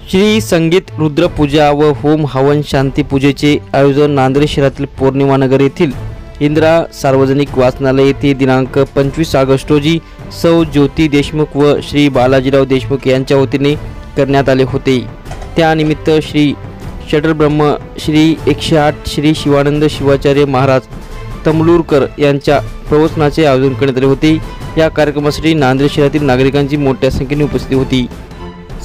श्री संगीत रुद्रपूजा व होम हवन शांती पूजेचे आयोजन नांदेड शहरातील पौर्णिमा नगर येथील इंदिरा सार्वजनिक वाचनालय येथे दिनांक 25 ऑगस्ट रोजी सौ ज्योती देशमुख व श्री बालाजीराव देशमुख यांच्या वतीने करण्यात आले होते। त्यानिमित्त श्री शटरब्रह्म श्री 108 श्री शिवानंद शिवाचार्य महाराज तमलूरकर यांच्या प्रवचनाचे आयोजन करण्यात आले होते। या कार्यक्रमासाठी नांदेड शहरातील नागरिकांची मोठ्या संख्येने उपस्थिती होती।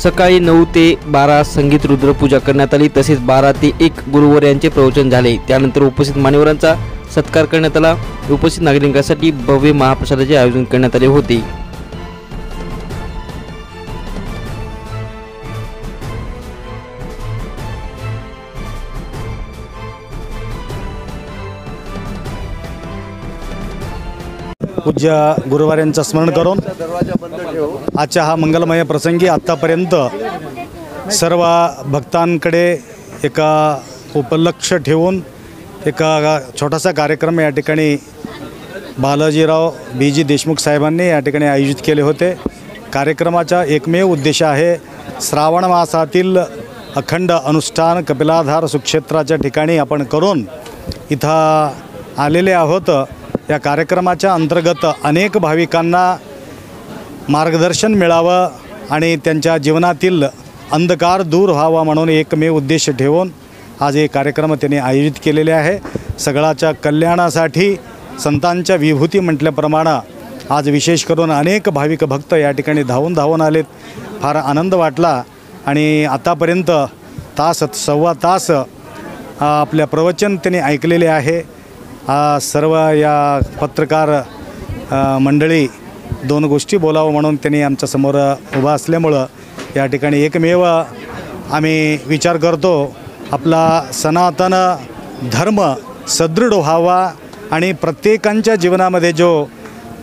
सकाळी 9 ते 12 संगीत रुद्रपूजा करण्यात आली, तसेच 12 ते 1 गुरुवार यांचे प्रवचन झाले। त्यानंतर उपस्थित मान्यवरांचा सत्कार करण्यात आला। उपस्थित नागरिकांसाठी भव्य महाप्रसादाचे आयोजन करण्यात आले होते। पूज्य गुरुवारांचं स्मरण करून आजच्या हा मंगलमय प्रसंगी आतापर्यंत सर्व भक्तांकडे एका उपलक्ष ठेवून एका छोटासा कार्यक्रम या ठिकाणी बालाजीराव बीजी देशमुख साहेबांनी या ठिकाणी आयोजित केले होते। कार्यक्रमाचा एकमेव उद्देश आहे श्रावण मासातील अखंड अनुष्ठान कपिलाधार सुक्षेत्राच्या ठिकाणी आपण करून इथं आलेले आहोत। या कार्यक्रमाच्या अंतर्गत अनेक भाविकांना मार्गदर्शन मिळावं आणि त्यांच्या जीवनातील अंधकार दूर व्हावा म्हणून एकमेव उद्देश ठेवून आज हे कार्यक्रम त्यांनी आयोजित केलेले आहे। सगळ्याच्या कल्याणासाठी संतांच्या विभूती म्हटल्याप्रमाणे आज विशेष करून अनेक भाविक भक्त या ठिकाणी धावून आलेत। फार आनंद वाटला आणि आतापर्यंत तास सव्वा तास आपल्या प्रवचन त्यांनी ऐकलेले आहे। सर्व या पत्रकार मंडळी दोन गोष्टी बोलावं म्हणून त्यांनी आमच्यासमोर उभा असल्यामुळं या ठिकाणी एकमेव आम्ही विचार करतो आपला सनातन धर्म सदृढ व्हावा आणि प्रत्येकांच्या जीवनामध्ये जो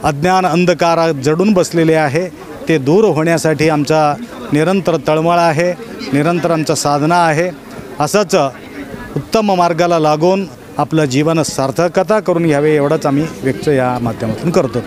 अज्ञान अंधकार जडून बसलेले आहे ते दूर होण्यासाठी आमचा निरंतर तळमळ आहे, निरंतर आमचा साधना आहे। असंच उत्तम मार्गाला लागून आपलं जीवन सार्थकता करून घ्यावे एवढंच आम्ही व्यक्त या माध्यमातून करतो।